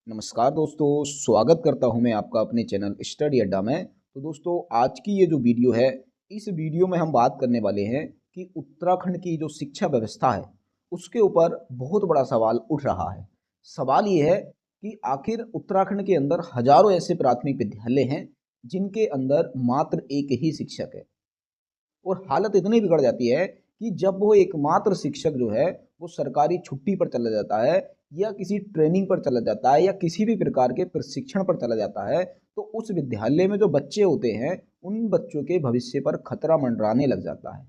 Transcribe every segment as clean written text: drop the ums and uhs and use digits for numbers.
नमस्कार दोस्तों, स्वागत करता हूं मैं आपका अपने चैनल स्टडी अड्डा में। तो दोस्तों, आज की ये जो वीडियो है, इस वीडियो में हम बात करने वाले हैं कि उत्तराखंड की जो शिक्षा व्यवस्था है, उसके ऊपर बहुत बड़ा सवाल उठ रहा है। सवाल ये है कि आखिर उत्तराखंड के अंदर हजारों ऐसे प्राथमिक विद्यालय हैं, जिनके अंदर मात्र एक ही शिक्षक है। और हालत इतनी बिगड़ जाती है कि जब वो एकमात्र शिक्षक जो है वो सरकारी छुट्टी पर चला जाता है या किसी ट्रेनिंग पर चला जाता है या किसी भी प्रकार के प्रशिक्षण पर चला जाता है, तो उस विद्यालय में जो बच्चे होते हैं उन बच्चों के भविष्य पर खतरा मंडराने लग जाता है।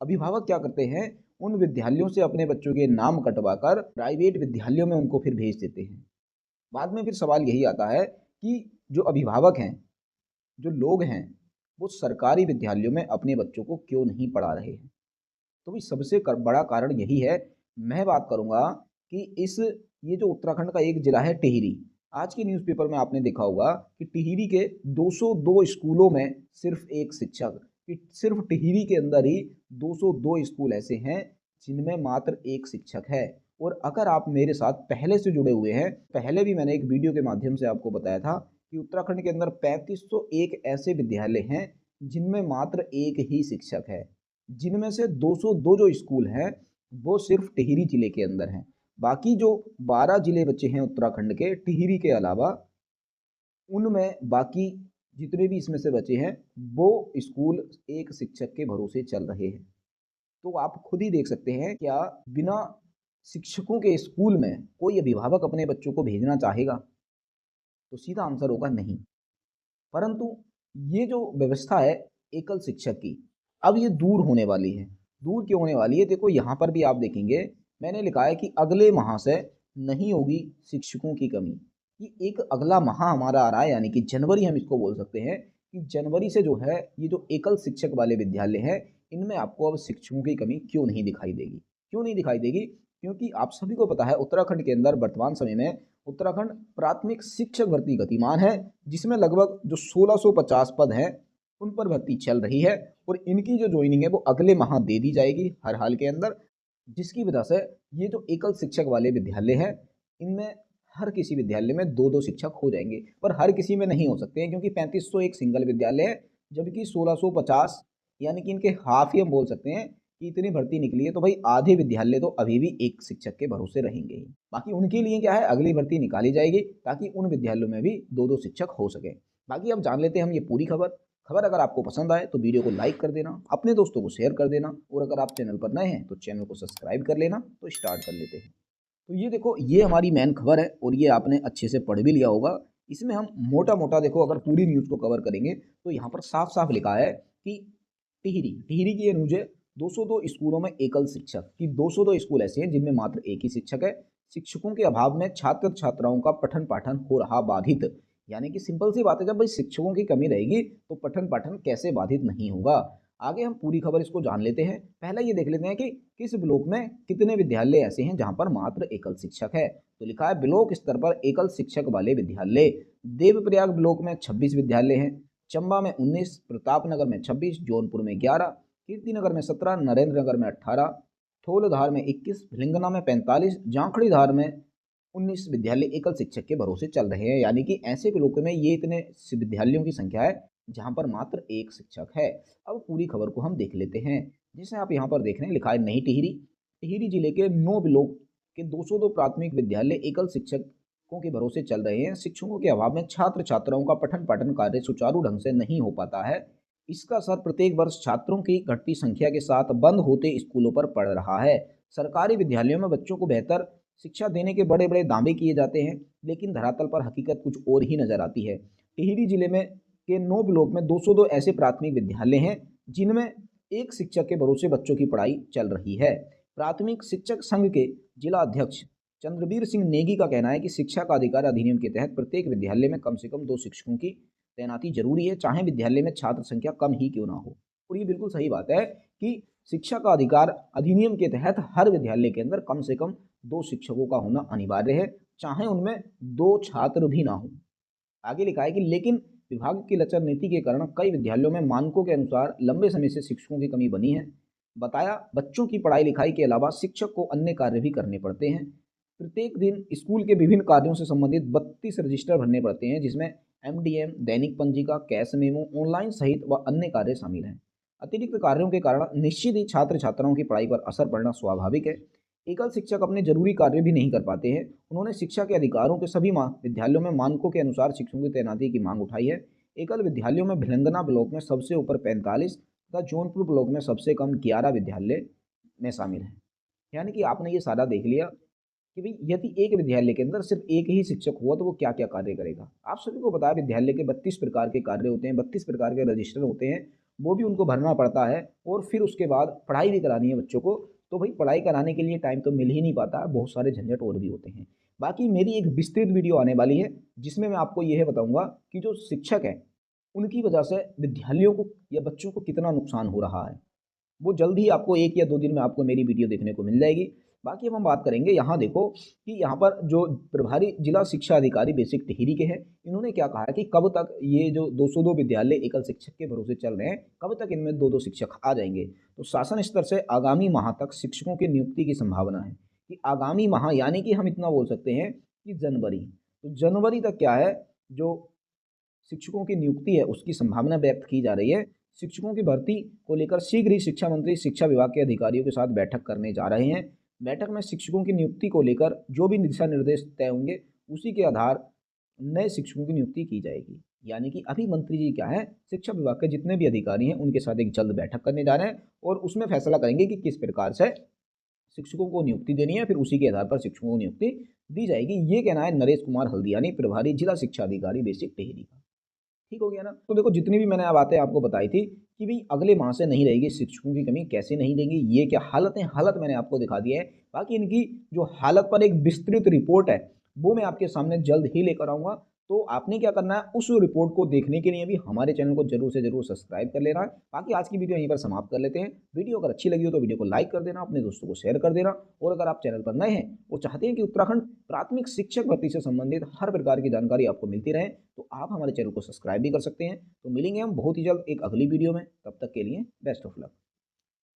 अभिभावक क्या करते हैं, उन विद्यालयों से अपने बच्चों के नाम कटवाकर प्राइवेट विद्यालयों में उनको फिर भेज देते हैं। बाद में फिर सवाल यही आता है कि जो अभिभावक हैं, जो लोग हैं, वो सरकारी विद्यालयों में अपने बच्चों को क्यों नहीं पढ़ा रहे हैं। तो भी सबसे बड़ा कारण यही है। मैं बात करूंगा कि इस ये जो उत्तराखंड का एक जिला है टिहरी, आज के न्यूज़पेपर में आपने देखा होगा कि टिहरी के 202 स्कूलों में सिर्फ एक शिक्षक, कि सिर्फ टिहरी के अंदर ही 202 स्कूल ऐसे हैं जिनमें मात्र एक शिक्षक है। और अगर आप मेरे साथ पहले से जुड़े हुए हैं, पहले भी मैंने एक वीडियो के माध्यम से आपको बताया था कि उत्तराखंड के अंदर 3501 ऐसे विद्यालय हैं जिनमें मात्र एक ही शिक्षक है, जिनमें से 202 जो स्कूल हैं वो सिर्फ टिहरी जिले के अंदर हैं। बाकी जो 12 जिले बचे हैं उत्तराखंड के टिहरी के अलावा, उनमें बाकी जितने भी इसमें से बचे हैं वो स्कूल एक शिक्षक के भरोसे चल रहे हैं। तो आप खुद ही देख सकते हैं, क्या बिना शिक्षकों के स्कूल में कोई अभिभावक अपने बच्चों को भेजना चाहेगा? तो सीधा आंसर होगा नहीं। परंतु ये जो व्यवस्था है एकल शिक्षक की, अब ये दूर होने वाली है। दूर क्यों होने वाली है? देखो, यहाँ पर भी आप देखेंगे, मैंने लिखा है कि अगले माह से नहीं होगी शिक्षकों की कमी। कि एक अगला माह हमारा आ रहा है, यानी कि जनवरी हम इसको बोल सकते हैं कि जनवरी से जो है ये जो एकल शिक्षक वाले विद्यालय हैं, इनमें आपको अब शिक्षकों की कमी क्यों नहीं दिखाई देगी। क्यों नहीं दिखाई देगी? क्योंकि आप सभी को पता है उत्तराखंड के अंदर वर्तमान समय में उत्तराखंड प्राथमिक शिक्षक भर्ती गतिमान है, जिसमें लगभग जो 1650 पद हैं उन पर भर्ती चल रही है। और इनकी जो ज्वाइनिंग है वो अगले माह दे दी जाएगी हर हाल के अंदर, जिसकी वजह से ये जो एकल शिक्षक वाले विद्यालय हैं, इनमें हर किसी विद्यालय में दो दो शिक्षक हो जाएंगे। पर हर किसी में नहीं हो सकते हैं, क्योंकि 3500 एक सिंगल विद्यालय है, जबकि 1650 यानी कि इनके हाफ ही हम बोल सकते हैं कि इतनी भर्ती निकली है। तो भाई आधे विद्यालय तो अभी भी एक शिक्षक के भरोसे रहेंगे ही। बाकी उनके लिए क्या है, अगली भर्ती निकाली जाएगी ताकि उन विद्यालयों में भी दो दो शिक्षक हो सके। बाकी अब जान लेते हैं हम ये पूरी खबर। खबर अगर आपको पसंद आए तो वीडियो को लाइक कर देना, अपने दोस्तों को शेयर कर देना, और अगर आप चैनल पर नए हैं तो चैनल को सब्सक्राइब कर लेना। तो स्टार्ट कर लेते हैं। तो ये देखो, ये हमारी मेन खबर है और ये आपने अच्छे से पढ़ भी लिया होगा। इसमें हम मोटा मोटा देखो, अगर पूरी न्यूज़ को कवर करेंगे तो यहाँ पर साफ साफ लिखा है कि टिहरी टिहरी की ये न्यूज़ है। 202 स्कूलों में एकल शिक्षक, कि 202 स्कूल ऐसे हैं जिनमें मात्र एक ही शिक्षक है। शिक्षकों के अभाव में छात्र छात्राओं का पठन पाठन हो रहा बाधित। यानी कि सिंपल सी बात है, जब भाई शिक्षकों की कमी रहेगी तो पठन पाठन कैसे बाधित नहीं होगा। आगे हम पूरी खबर इसको जान लेते हैं। पहले ये देख लेते हैं कि किस ब्लॉक में कितने विद्यालय ऐसे हैं जहां पर मात्र एकल शिक्षक है। तो लिखा है ब्लॉक स्तर पर एकल शिक्षक वाले विद्यालय। देवप्रयाग ब्लॉक में 26 विद्यालय हैं, चंबा में 19, प्रतापनगर में 26, जौनपुर में 11, कीर्तिनगर में 17, नरेंद्र नगर में 18, थोलधार में 21, भिलंगना में 45, जाखड़ीधार में 19 विद्यालय एकल शिक्षक के भरोसे चल रहे हैं। यानी कि ऐसे ब्लॉक में ये इतने विद्यालयों की संख्या है जहां पर मात्र एक शिक्षक है। अब पूरी खबर को हम देख लेते हैं। जैसे आप यहाँ पर देख रहे हैं, लिखा है नई टिहरी। टिहरी जिले के 9 ब्लॉक के 202 प्राथमिक विद्यालय एकल शिक्षकों के भरोसे चल रहे हैं। शिक्षकों के अभाव में छात्र छात्राओं का पठन पाठन कार्य सुचारू ढंग से नहीं हो पाता है। इसका असर प्रत्येक वर्ष छात्रों की घटती संख्या के साथ बंद होते स्कूलों पर पड़ रहा है। सरकारी विद्यालयों में बच्चों को बेहतर शिक्षा देने के बड़े बड़े दावे किए जाते हैं, लेकिन धरातल पर हकीकत कुछ और ही नजर आती है। टिहरी जिले में के 9 ब्लॉक में 202 ऐसे प्राथमिक विद्यालय हैं जिनमें एक शिक्षक के भरोसे बच्चों की पढ़ाई चल रही है। प्राथमिक शिक्षक संघ के जिला अध्यक्ष चंद्रवीर सिंह नेगी का कहना है कि शिक्षा का अधिकार अधिनियम के तहत प्रत्येक विद्यालय में कम से कम 2 शिक्षकों की तैनाती जरूरी है, चाहे विद्यालय में छात्र संख्या कम ही क्यों ना हो। और ये बिल्कुल सही बात है कि शिक्षा का अधिकार अधिनियम के तहत हर विद्यालय के अंदर कम से कम 2 शिक्षकों का होना अनिवार्य है, चाहे उनमें 2 छात्र भी ना हो। आगे लिखा है कि लेकिन विभाग की लचर नीति के कारण कई विद्यालयों में मानकों के अनुसार लंबे समय से शिक्षकों की कमी बनी है। बताया, बच्चों की पढ़ाई लिखाई के अलावा शिक्षक को अन्य कार्य भी करने पड़ते हैं। प्रत्येक दिन स्कूल के विभिन्न कार्यों से संबंधित 32 रजिस्टर भरने पड़ते हैं, जिसमें एमडीएम, दैनिक पंजिका, कैश मेमो, ऑनलाइन सहित व अन्य कार्य शामिल हैं। अतिरिक्त कार्यों के कारण निश्चित ही छात्र छात्राओं की पढ़ाई पर असर पड़ना स्वाभाविक है। एकल शिक्षक अपने जरूरी कार्य भी नहीं कर पाते हैं। उन्होंने शिक्षा के अधिकारों के सभी विद्यालयों में मानकों के अनुसार शिक्षकों की तैनाती की मांग उठाई है। एकल विद्यालयों में भिलंगना ब्लॉक में सबसे ऊपर 45 तथा जौनपुर ब्लॉक में सबसे कम 11 विद्यालय में शामिल हैं। यानी कि आपने ये सारा देख लिया कि भाई यदि एक विद्यालय के अंदर सिर्फ एक ही शिक्षक हुआ तो वो क्या क्या कार्य करेगा। आप सभी को बताया विद्यालय के 32 प्रकार के कार्य होते हैं, 32 प्रकार के रजिस्टर होते हैं, वो भी उनको भरना पड़ता है और फिर उसके बाद पढ़ाई भी करानी है बच्चों को। तो भाई पढ़ाई कराने के लिए टाइम तो मिल ही नहीं पाता, बहुत सारे झंझट और भी होते हैं। बाकी मेरी एक विस्तृत वीडियो आने वाली है जिसमें मैं आपको यह बताऊंगा कि जो शिक्षक है उनकी वजह से विद्यालयों को या बच्चों को कितना नुकसान हो रहा है। वो जल्द ही आपको 1 या 2 दिन में आपको मेरी वीडियो देखने को मिल जाएगी। बाकी अब हम बात करेंगे, यहाँ देखो कि यहाँ पर जो प्रभारी जिला शिक्षा अधिकारी बेसिक टिहरी के हैं, इन्होंने क्या कहा है कि कब तक ये जो 202 विद्यालय एकल शिक्षक के भरोसे चल रहे हैं, कब तक इनमें 2-2 शिक्षक आ जाएंगे। तो शासन स्तर से आगामी माह तक शिक्षकों की नियुक्ति की संभावना है कि आगामी माह यानी कि हम इतना बोल सकते हैं कि जनवरी, तो जनवरी तक क्या है जो शिक्षकों की नियुक्ति है उसकी संभावना व्यक्त की जा रही है। शिक्षकों की भर्ती को लेकर शीघ्र ही शिक्षा मंत्री शिक्षा विभाग के अधिकारियों के साथ बैठक करने जा रहे हैं। बैठक में शिक्षकों की नियुक्ति को लेकर जो भी दिशा निर्देश तय होंगे उसी के आधार नए शिक्षकों की नियुक्ति की जाएगी। यानी कि अभी मंत्री जी क्या है, शिक्षा विभाग के जितने भी अधिकारी हैं उनके साथ एक जल्द बैठक करने जा रहे हैं और उसमें फैसला करेंगे कि किस प्रकार से शिक्षकों को नियुक्ति देनी है, फिर उसी के आधार पर शिक्षकों को नियुक्ति दी जाएगी। ये कहना है नरेश कुमार हल्दियानी, प्रभारी जिला शिक्षा अधिकारी बेसिक टिहरी का। ठीक हो गया ना। तो देखो जितनी भी मैंने बातें आपको बताई थी कि भाई अगले माह से नहीं रहेगी शिक्षकों की कमी, कैसे नहीं देंगे, ये क्या हालत मैंने आपको दिखा दिया है। बाकी इनकी जो हालत पर एक विस्तृत रिपोर्ट है वो मैं आपके सामने जल्द ही लेकर आऊँगा। तो आपने क्या करना है, उस रिपोर्ट को देखने के लिए भी हमारे चैनल को जरूर से जरूर सब्सक्राइब कर लेना है। बाकी आज की वीडियो यहीं पर समाप्त कर लेते हैं। वीडियो अगर अच्छी लगी हो तो वीडियो को लाइक कर देना, अपने दोस्तों को शेयर कर देना, और अगर आप चैनल पर नए हैं और चाहते हैं कि उत्तराखंड प्राथमिक शिक्षक भर्ती से संबंधित हर प्रकार की जानकारी आपको मिलती रहे तो आप हमारे चैनल को सब्सक्राइब भी कर सकते हैं। तो मिलेंगे हम बहुत ही जल्द एक अगली वीडियो में, तब तक के लिए बेस्ट ऑफ लक।